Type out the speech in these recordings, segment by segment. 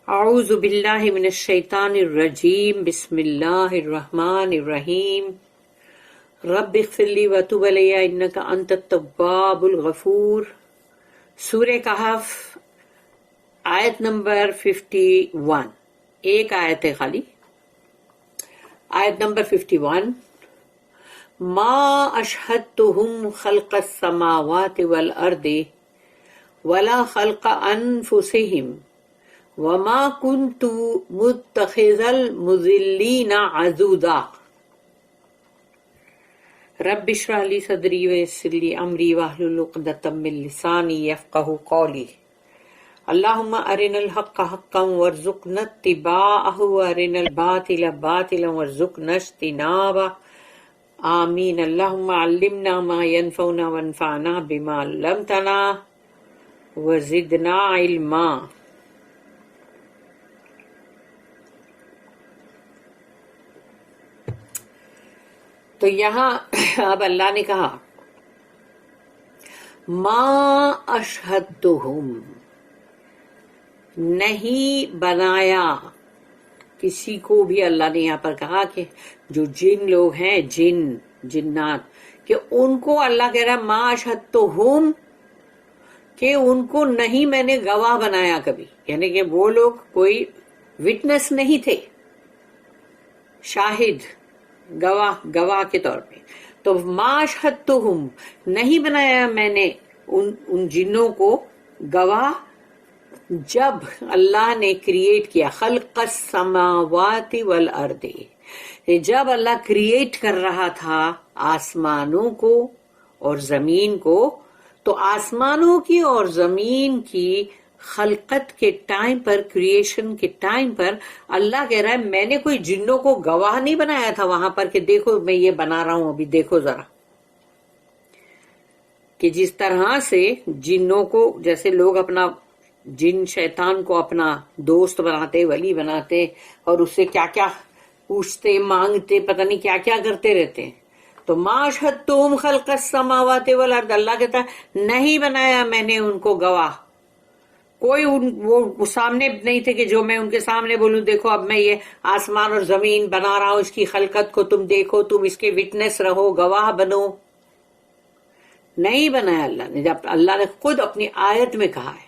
اعوذ باللہ من الشیطان الرجیم بسم اللہ الرحمن الرحیم رب اغفر لی وتب علی انک انت التواب الغفور۔ سورہ کہف آیت نمبر 51، ایک آیت ہے خالی، آیت نمبر 51۔ ما اشہدتہم خلق السماوات والارض ولا خلق انفسہم وما كنت متخذ المضلين عضدا۔ رب اشرح لي صدري ويسر لي امري واحلل عقدة من لساني يفقهوا قولي۔ اللهم ارنا الحق حقا وارزقنا اتباعه وارنا الباطل باطلا وارزقنا اجتنابه، آمین۔ اللهم علمنا ما ينفعنا وانفعنا بما علمتنا وزدنا علما۔ تو یہاں اب اللہ نے کہا ما اشہدتہم، نہیں بنایا کسی کو بھی۔ اللہ نے یہاں پر کہا کہ جو جن لوگ ہیں، جنات، کہ ان کو اللہ کہہ رہا ما اشہدتہم، کہ ان کو نہیں میں نے گواہ بنایا کبھی، یعنی کہ وہ لوگ کوئی وٹنس نہیں تھے، شاہد، گواہ کے طور پہ۔ تو ما اشہدتہم، نہیں بنایا میں نے ان جنوں کو گواہ جب اللہ نے کریٹ کیا، خلق السماوات والارض، جب اللہ کریٹ کر رہا تھا آسمانوں کو اور زمین کو، تو آسمانوں کی اور زمین کی خلقت کے ٹائم پر، کریشن کے ٹائم پر اللہ کہہ رہا ہے میں نے کوئی جنوں کو گواہ نہیں بنایا تھا وہاں پر کہ دیکھو میں یہ بنا رہا ہوں، ابھی دیکھو ذرا، کہ جس طرح سے جنوں کو، جیسے لوگ اپنا جن شیطان کو اپنا دوست بناتے، ولی بناتے، اور اس سے کیا کیا پوچھتے، مانگتے، پتہ نہیں کیا کیا کرتے رہتے ہیں۔ تو ما اشہدتہم خلق السماوات والارض، اللہ کہتا ہے نہیں بنایا میں نے ان کو گواہ، کوئی وہ سامنے نہیں تھے کہ جو میں ان کے سامنے بولوں دیکھو اب میں یہ آسمان اور زمین بنا رہا ہوں، اس کی خلقت کو تم دیکھو، تم اس کے وٹنس رہو، گواہ بنو۔ نہیں بنایا اللہ نے، جب اللہ نے خود اپنی آیت میں کہا ہے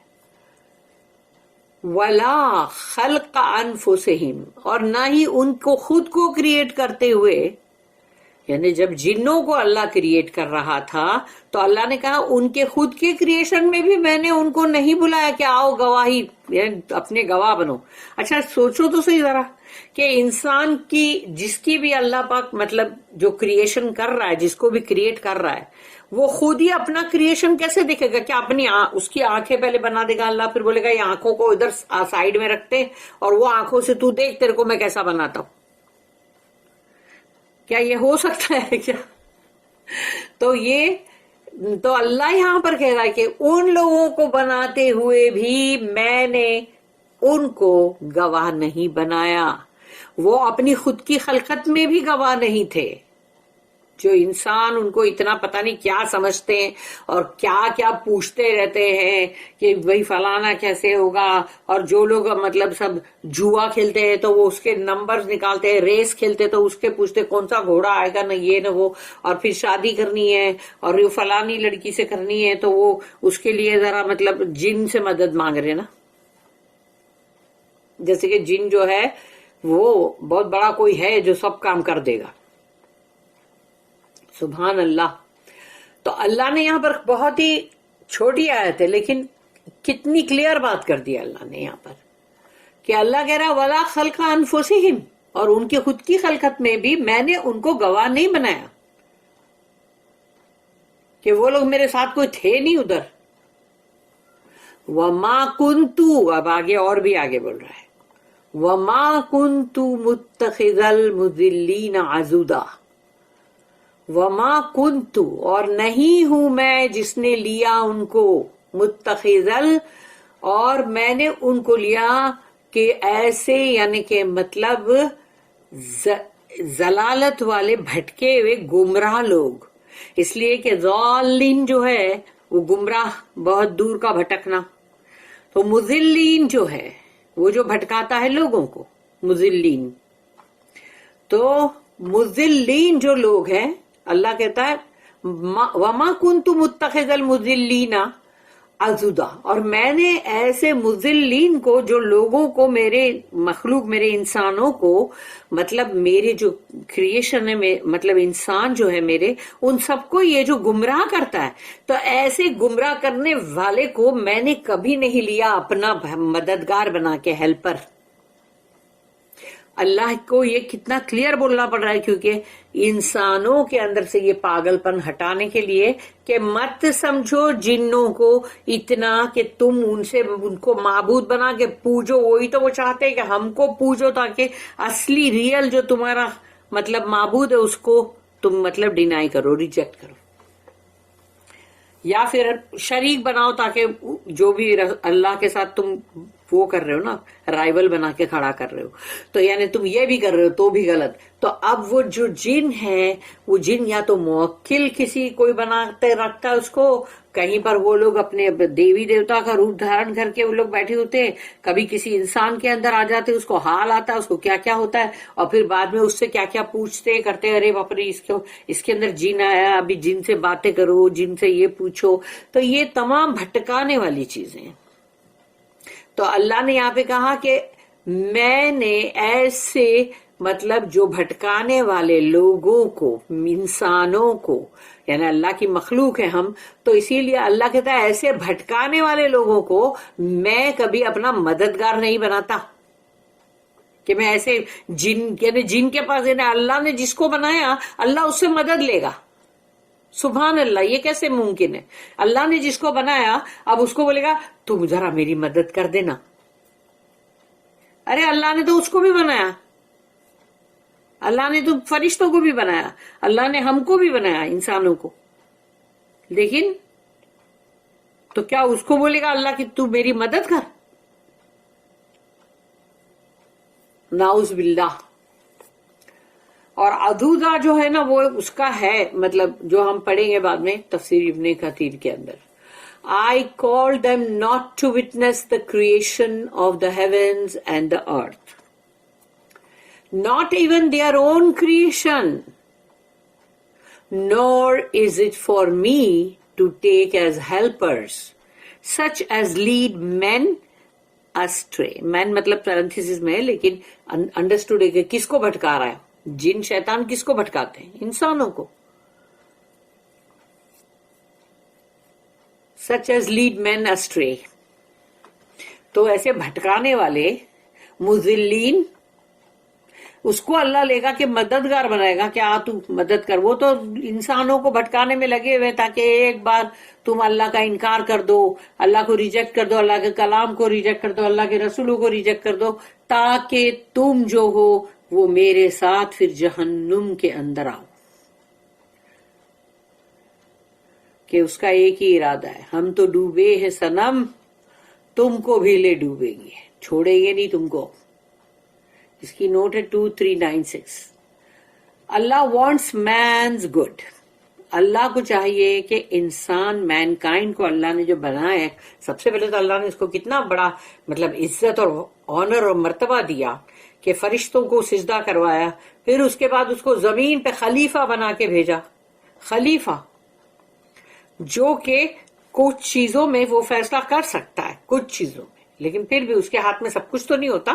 وَلَا خَلْقَ أَنفُسِهِمْ، اور نہ ہی ان کو خود کو کریٹ کرتے ہوئے، یعنی جب جنوں کو اللہ کریٹ کر رہا تھا تو اللہ نے کہا ان کے خود کے کریشن میں بھی میں نے ان کو نہیں بلایا کہ آؤ گواہی، یعنی اپنے گواہ بنو۔ اچھا سوچو تو صحیح ذرا کہ انسان کی، جس کی بھی اللہ پاک مطلب جو کریشن کر رہا ہے، جس کو بھی کریٹ کر رہا ہے، وہ خود ہی اپنا کریشن کیسے دیکھے گا؟ کیا اپنی اس کی آنکھیں پہلے بنا دے گا اللہ، پھر بولے گا یہ آنکھوں کو ادھر سائیڈ میں رکھتے اور وہ آنکھوں سے تو دیکھ تیرے کو میں کیسا بناتا ہوں؟ کیا یہ ہو سکتا ہے کیا؟ تو اللہ یہاں پر کہہ رہا ہے کہ ان لوگوں کو بناتے ہوئے بھی میں نے ان کو گواہ نہیں بنایا، وہ اپنی خود کی خلقت میں بھی گواہ نہیں تھے۔ جو انسان ان کو اتنا پتہ نہیں کیا سمجھتے ہیں اور کیا کیا پوچھتے رہتے ہیں کہ وہی فلانا کیسے ہوگا، اور جو لوگ مطلب سب جوا کھیلتے ہیں تو وہ اس کے نمبرز نکالتے ہیں، ریس کھیلتے تو اس کے پوچھتے کون سا گھوڑا آئے گا، نہ یہ نہ وہ، اور پھر شادی کرنی ہے اور یہ فلانی لڑکی سے کرنی ہے تو وہ اس کے لیے ذرا مطلب جن سے مدد مانگ رہے نا، جیسے کہ جن جو ہے وہ بہت بڑا کوئی ہے جو سب کام کر دے گا۔ سبحان اللہ۔ تو اللہ نے یہاں پر بہت ہی چھوٹی آیت ہے لیکن کتنی کلیئر بات کر دی اللہ نے یہاں پر، کہ اللہ کہہ رہا وَلَا خَلْقَ أَنفُسِهِمْ، اور ان کے خود کی خلقت میں بھی میں نے ان کو گواہ نہیں بنایا، کہ وہ لوگ میرے ساتھ کوئی تھے نہیں ادھر۔ وَمَا كُنْتُ، اب آگے اور بھی آگے بول رہا ہے وَمَا كُنْتُ مُتَّخِذَ الْمُضِلِّينَ عَضُدًا، وما کنت، اور نہیں ہوں میں جس نے لیا ان کو، متخذل، اور میں نے ان کو لیا کہ ایسے، یعنی کہ مطلب ضلالت والے، بھٹکے ہوئے گمراہ لوگ، اس لیے کہ ضالین جو ہے وہ گمراہ، بہت دور کا بھٹکنا، تو مضلین جو ہے وہ جو بھٹکاتا ہے لوگوں کو، مضلین. تو مضلین جو لوگ ہیں، اللہ کہتا ہے وما کنت متخذ المضلین عضدا، اور میں نے ایسے مضلین کو، جو لوگوں کو، میرے مخلوق، میرے انسانوں کو، مطلب میرے جو کریشن ہے، مطلب انسان جو ہے میرے، ان سب کو یہ جو گمراہ کرتا ہے، تو ایسے گمراہ کرنے والے کو میں نے کبھی نہیں لیا اپنا مددگار بنا کے، ہیلپر. اللہ کو یہ کتنا کلیئر بولنا پڑ رہا ہے، کیونکہ انسانوں کے اندر سے یہ پاگل پن ہٹانے کے لیے کہ مت سمجھو جنوں کو اتنا کہ تم ان کو معبود بنا کے پوجو. وہی تو وہ چاہتے ہیں کہ ہم کو پوجو، تاکہ اصلی ریئل جو تمہارا مطلب معبود ہے اس کو تم مطلب ڈینائی کرو، ریجیکٹ کرو، یا پھر شریک بناؤ، تاکہ جو بھی اللہ کے ساتھ تم وہ کر رہے ہو نا، رائیول بنا کے کھڑا کر رہے ہو، تو یعنی تم یہ بھی کر رہے ہو تو بھی غلط. تو اب وہ جو جن ہے، وہ جن یا تو موکل کسی کوئی بناتے رکھتا ہے اس کو، کہیں پر وہ لوگ اپنے دیوی دیوتا کا روپ دھارن کر کے وہ لوگ بیٹھے ہوتے ہیں، کبھی کسی انسان کے اندر آ جاتے، اس کو حال آتا ہے، اس کو کیا کیا ہوتا ہے، اور پھر بعد میں اس سے کیا کیا پوچھتے کرتے، ارے باپ رے اس کے اندر جن آیا، ابھی جن سے باتیں کرو، جن سے یہ پوچھو. تو یہ تمام بھٹکانے والی چیزیں ہیں. تو اللہ نے یہاں پہ کہا کہ میں نے ایسے مطلب جو بھٹکانے والے لوگوں کو، انسانوں کو، یعنی اللہ کی مخلوق ہے ہم، تو اسی لیے اللہ کہتا ہے ایسے بھٹکانے والے لوگوں کو میں کبھی اپنا مددگار نہیں بناتا، کہ میں ایسے یعنی جن کے پاس، یعنی اللہ نے جس کو بنایا اللہ اس سے مدد لے گا. سبحان اللہ، یہ کیسے ممکن ہے؟ اللہ نے جس کو بنایا اب اس کو بولے گا تم ذرا میری مدد کر دینا. ارے اللہ نے تو اس کو بھی بنایا، اللہ نے تو فرشتوں کو بھی بنایا، اللہ نے ہم کو بھی بنایا، انسانوں کو، لیکن تو کیا اس کو بولے گا اللہ کی تو میری مدد کر؟ نعوذ باللہ. اور ادھودا جو ہے نا، وہ اس کا ہے مطلب جو ہم پڑھیں گے بعد میں تفسیر ابن کثیر کے اندر. I called them not to witness the creation of the heavens and the earth, not even their own creation, nor is it for me to take as helpers such as lead men astray. مین مطلب parenthesis میں ہے، لیکن understood ہے کہ کس کو بھٹکا رہا ہے. جن شیطان کس کو بھٹکاتے ہیں؟ انسانوں کو. such as lead men astray. تو ایسے بھٹکانے والے مضلین، اس کو اللہ لے گا کہ مددگار بنائے گا کہ تو مدد کر. وہ تو انسانوں کو بھٹکانے میں لگے ہوئے تاکہ ایک بار تم اللہ کا انکار کر دو، اللہ کو ریجیکٹ کر دو، اللہ کے کلام کو ریجیکٹ کر دو، اللہ کے رسولوں کو ریجیکٹ کر دو، تاکہ تم جو ہو وہ میرے ساتھ پھر جہنم کے اندر آؤ. کہ اس کا ایک ہی ارادہ ہے، ہم تو ڈوبے ہیں صنم، تم کو بھی لے ڈوبیں گے، چھوڑیں گے نہیں تم کو. اس کی نوٹ ہے 2396. اللہ وانٹس مینز گڈ. اللہ کو چاہیے کہ انسان، مین کائنڈ کو اللہ نے جو بنایا ہے، سب سے پہلے تو اللہ نے اس کو کتنا بڑا مطلب عزت اور آنر اور مرتبہ دیا کہ فرشتوں کو سجدہ کروایا، پھر اس کے بعد اس کو زمین پہ خلیفہ بنا کے بھیجا. خلیفہ جو کہ کچھ چیزوں میں وہ فیصلہ کر سکتا ہے، کچھ چیزوں میں، لیکن پھر بھی اس کے ہاتھ میں سب کچھ تو نہیں ہوتا.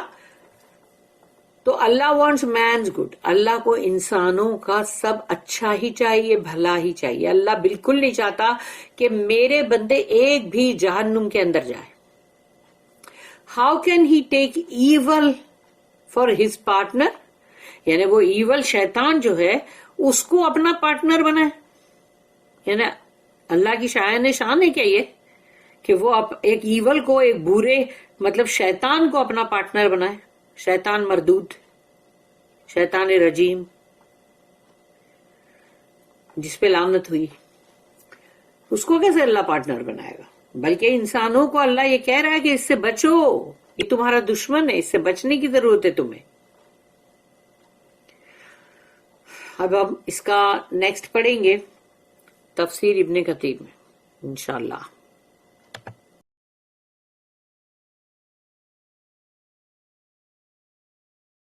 تو اللہ وانٹس مینز گڈ. اللہ کو انسانوں کا سب اچھا ہی چاہیے، بھلا ہی چاہیے. اللہ بالکل نہیں چاہتا کہ میرے بندے ایک بھی جہنم کے اندر جائے. How can he take evil for his partner? یعنی وہ ایول شیطان جو ہے اس کو اپنا پارٹنر بنائے. یعنی اللہ کی شان ہے کیا یہ کہ وہ ایک ایول کو، ایک برے مطلب شیطان کو اپنا پارٹنر بنائے؟ شیطان مردود، شیطان رجیم، جس پہ لعنت ہوئی، اس کو کیسے اللہ پارٹنر بنائے گا؟ بلکہ انسانوں کو اللہ یہ کہہ رہا ہے کہ اس سے بچو، یہ تمہارا دشمن ہے، اس سے بچنے کی ضرورت ہے تمہیں. اب ہم اس کا نیکسٹ پڑھیں گے تفسیر ابن کثیر میں انشاءاللہ.